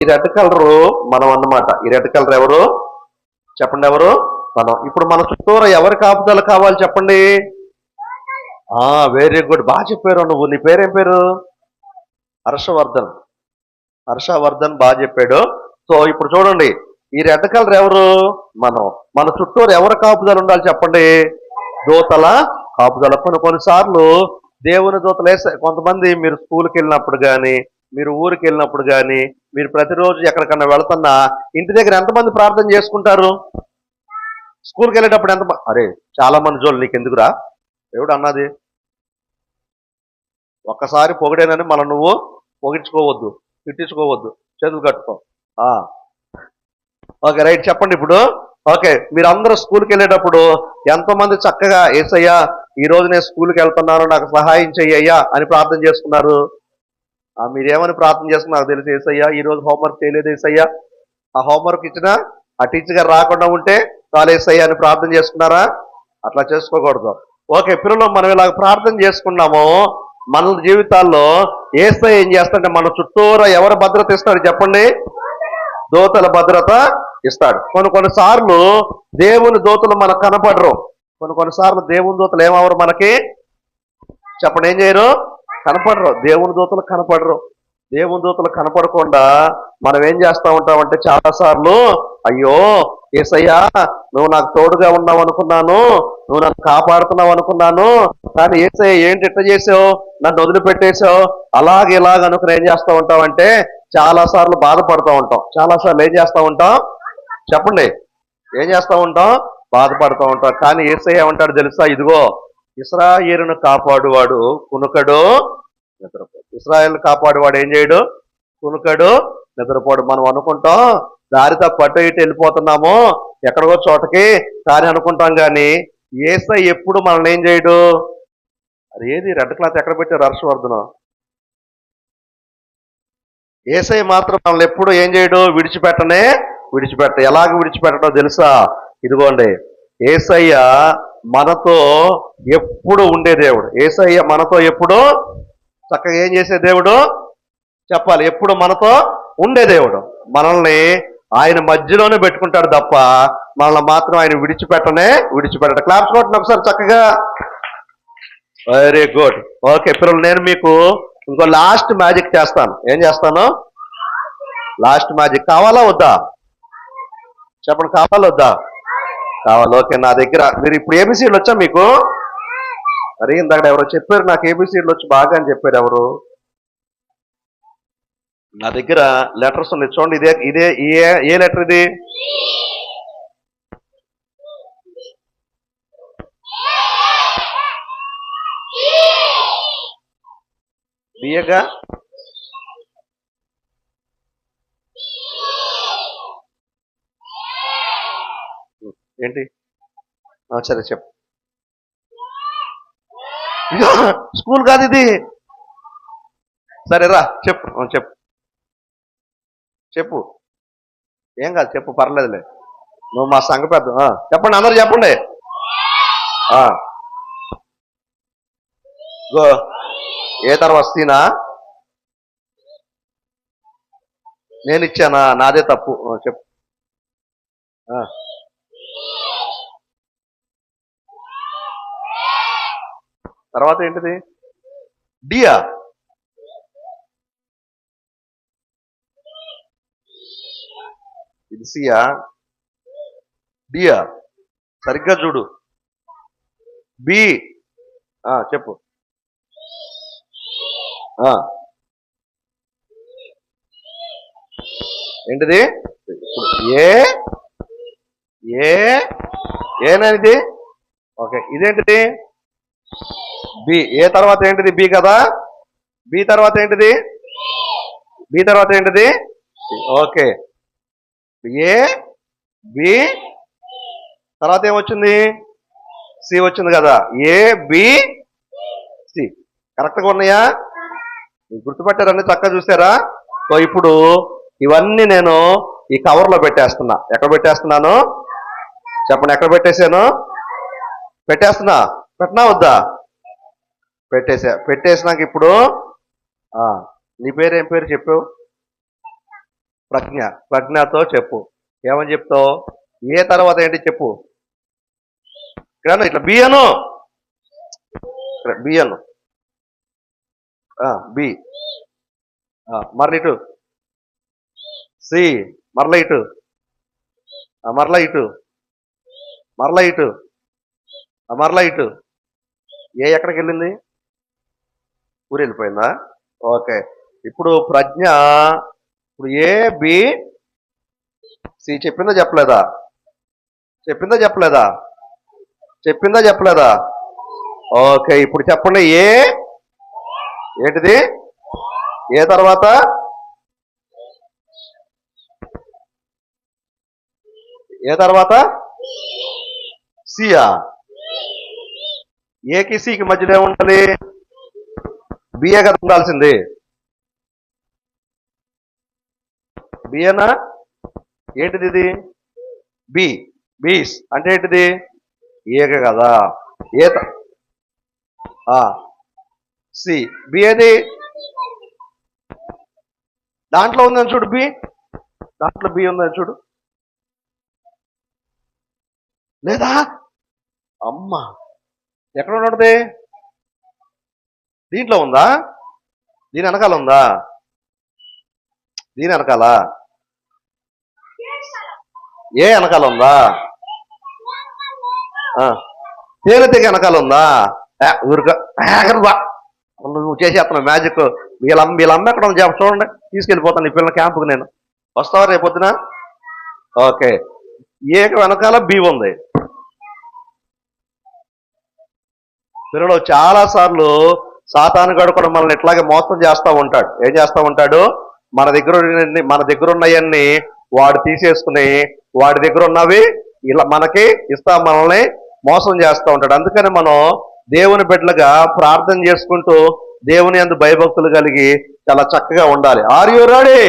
ఈ red colour మనం అన్నమాట. ఈ రెడ్ కలర్ ఎవరు చెప్పండి? ఎవరు? మనం. ఇప్పుడు మన చుట్టూరా ఎవరి కాపుదల కావాలి చెప్పండి? వెరీ గుడ్, బాగా చెప్పారు. నువ్వు, నీ పేరేం పేరు? హర్షవర్ధన్. హర్షవర్ధన్ బాగా చెప్పాడు. సో ఇప్పుడు చూడండి, ఈ రెడ్ కలర్ ఎవరు? మనం. మన చుట్టూరు ఎవరి కాపుదల ఉండాలి చెప్పండి? దూతల కాపుదల. కొన్నిసార్లు దేవుని దూతలు వేసే కొంతమంది, మీరు స్కూల్కి వెళ్ళినప్పుడు కానీ, మీరు ఊరికి వెళ్ళినప్పుడు కానీ, మీరు ప్రతిరోజు ఎక్కడికన్నా వెళ్తున్నా ఇంటి దగ్గర ఎంతమంది ప్రార్థన చేసుకుంటారు? స్కూల్కి వెళ్ళేటప్పుడు ఎంత? అరే చాలా మంది జోలు, నీకెందుకురా దేవుడు అన్నది. ఒక్కసారి పొగిడేనని మనం నువ్వు పొగించుకోవద్దు, తిట్టించుకోవద్దు, చేతులు కట్టుకో. ఓకే రైట్, చెప్పండి ఇప్పుడు. ఓకే, మీరు అందరూ స్కూల్కి వెళ్ళేటప్పుడు ఎంతోమంది చక్కగా యేసయ్యా ఈ రోజు నేను స్కూల్కి వెళ్తున్నాను, నాకు సహాయం చెయ్యయ్యా అని ప్రార్థన చేసుకున్నారు? మీరేమని ప్రార్థన చేసుకున్నారు నాకు తెలిసి? యేసయ్యా ఈ రోజు హోంవర్క్ చేయలేదు యేసయ్యా, ఆ హోంవర్క్ ఇచ్చినా ఆ టీచర్ గారు రాకుండా ఉంటే చాలు యేసయ్యా అని ప్రార్థన చేసుకున్నారా? అట్లా చేసుకోకూడదు. ఓకే పిల్లలు, మనం ఇలా ప్రార్థన చేసుకున్నాము. మన జీవితాల్లో యేసయ్య ఏం చేస్తాడంటే మన చుట్టూరా ఎవరు భద్రత ఇస్తాడు చెప్పండి? దూతల భద్రత ఇస్తాడు. కొన్నిసార్లు దేవుని దూతలు మనకు కనపడరు. కొన్నిసార్లు దేవుని దూతలు ఏమవరు మనకి చెప్పండి? ఏం చేయరు? కనపడరు. దేవుని దూతలు కనపడరు. దేవుని దూతలు కనపడకుండా మనం ఏం చేస్తూ ఉంటామంటే చాలాసార్లు, అయ్యో యేసయ్యా నువ్వు నాకు తోడుగా ఉన్నావు అనుకున్నాను, నువ్వు నన్ను కాపాడుతున్నావు అనుకున్నాను, కానీ యేసయ్య ఏంటి ఇట్ట చేసావు, నన్ను వదిలిపెట్టేసావు, ఇలాగ అనుకుని ఏం చేస్తూ ఉంటామంటే చాలాసార్లు బాధపడుతూ ఉంటాం. చాలాసార్లు ఏం చేస్తూ ఉంటాం చెప్పండి? ఏం చేస్తూ ఉంటాం? బాధపడుతూ ఉంటాం. కానీ యేసయ్య ఏమంటాడు తెలుసా? ఇదిగో ఇశ్రాయేలును కాపాడువాడు కునుకడు నిద్రపోడు. ఇశ్రాయేలును కాపాడువాడు ఏం చేయడు? కునుకడు నిద్రపోడు. మనం అనుకుంటాం దారి తప్ప అటు ఇటు వెళ్ళిపోతున్నాము ఎక్కడికో చోటకి కానీ అనుకుంటాం, కానీ యేసయ్య ఎప్పుడు మనల్ని ఏం చేయడు? అది ఏది రెడ్ క్లాత్ ఎక్కడ పెట్టారు హర్షవర్ధనం? యేసయ్య మాత్రం మనల్ని ఎప్పుడు ఏం చేయడు? విడిచిపెట్ట. ఎలాగ విడిచిపెట్టడో తెలుసా? ఇదిగోండి, యేసయ్య మనతో ఎప్పుడు ఉండే దేవుడు. యేసయ్య మనతో ఎప్పుడు చక్కగా ఏం చేసే దేవుడు చెప్పాలి? ఎప్పుడు మనతో ఉండే దేవుడు. మనల్ని ఆయన మధ్యలోనే పెట్టుకుంటాడు తప్ప మనల్ని మాత్రం ఆయన విడిచిపెట్టడు. క్లాప్స్ కొట్టండి ఒకసారి చక్కగా. Very good. ఓకే పిల్లలు, నేను మీకు ఇంకో లాస్ట్ మ్యాజిక్ చేస్తాను. ఏం చేస్తాను? Last magic. కావాలా వద్దా చెప్పండి? కావాలా వద్దా? కావాలి. ఓకే, నా దగ్గర మీరు ఇప్పుడు ఏబిసిడ్లు వచ్చా మీకు? అరే ఇందాక ఎవరో చెప్పారు నాకు ఏబిసిడ్లు వచ్చి బాగా అని చెప్పారు. ఎవరు? నా దగ్గర లెటర్స్ ఉన్నాయి చూడండి. ఇదే ఏ లెటర్ ఇది? బియ్యగా ఏంటి? సరే చెప్పు. స్కూల్ కాదు ఇది. సరే రా చెప్పు. చెప్పు. ఏం కాదు చెప్పు, పర్లేదులే. నువ్వు మా సంఘ పెద్ద. చెప్పండి అందరు చెప్పండి. ఏ తర్వాత సీనా? నేను ఇచ్చానా? నాదే తప్పు. చెప్పు. తర్వాత ఏంటిది? డియా? ఇది సియా? డియా? సరిగ్గా చూడు. బి. చెప్పు. ఏంటిది? ఏనది? ఓకే, ఇదేంటిది? బి. ఏ తర్వాత ఏంటిది? బి కదా. బి తర్వాత ఏంటిది? ఓకే, ఏ బి తర్వాత ఏమొచ్చింది? సి వచ్చింది కదా. ఏ బి సి కరెక్ట్గా ఉన్నాయా? గుర్తుపెట్టారని చక్కగా చూసారా? సో ఇప్పుడు ఇవన్నీ నేను ఈ కవర్లో పెట్టేస్తున్నా. ఎక్కడ పెట్టేస్తున్నాను చెప్పండి? ఎక్కడ పెట్టేశాను? పెట్టినా వద్దా? పెట్టేసినాక ఇప్పుడు నీ పేరు ఏం పేరు చెప్పావు? ప్రజ్ఞ. ప్రజ్ఞతో చెప్పు. ఏమని చెప్తావు? ఏ తర్వాత ఏంటి చెప్పు. ఇక్కడ ఇట్లా బి అను. బి అను. బి. మరల ఇటు. సి. మరల ఇటు. మరల ఇటు. మరల ఇటు. మరల ఇటు. ఏ ఎక్కడికి వెళ్ళింది? ఊరు వెళ్ళిపోయిందా? ఓకే. ఇప్పుడు ప్రజ్ఞ ఇప్పుడు ఏ బి సి చెప్పిందా చెప్పలేదా? చెప్పిందా చెప్పలేదా? చెప్పిందా చెప్పలేదా? ఓకే. ఇప్పుడు చెప్పండి. ఏ ఏంటిది? ఏ తర్వాత ఏ తర్వాత సియా? ఏకి సికి మధ్యలో ఏముంటుంది? బిఏ కదా ఉండాల్సింది. బిఏనా? ఏంటిది ఇది? బి. బీస్ అంటే ఏంటిది? ఏక కదా. A C. బి ఏది? దాంట్లో ఉందని చూడు. బి దాంట్లో బి ఉందని చూడు. లేదా? అమ్మ ఎక్కడ ఉన్నది? దీంట్లో ఉందా? దీని వెనకాల ఉందా? దీని వెనకాల ఏ వెనకాల ఉందా? తేనెతీగ వెనకాల ఉందా? ఊరిక నువ్వు చేసేస్తున్నావు మ్యాజిక్. వీళ్ళమ్మ ఎక్కడ ఉంది చూడండి. తీసుకెళ్ళిపోతాను ఈ పిల్లల క్యాంపుకి నేను. వస్తావా రేపొద్దున? ఓకే. ఏక వెనకాల బి ఉంది. పిల్లలు చాలా సార్లు సాతానుగాడు కూడా మనల్ని ఇట్లాగే మోసం చేస్తూ ఉంటాడు. ఏం చేస్తూ ఉంటాడు? మన దగ్గర ఉన్నవన్నీ వాడు తీసేసుకుని వాడి దగ్గర ఉన్నవి ఇలా మనకి ఇస్తా మనల్ని మోసం చేస్తూ ఉంటాడు. అందుకని మనం దేవుని బిడ్డలుగా ప్రార్థన చేసుకుంటూ దేవుని యందు భయభక్తులు కలిగి చాలా చక్కగా ఉండాలి. Are you ready?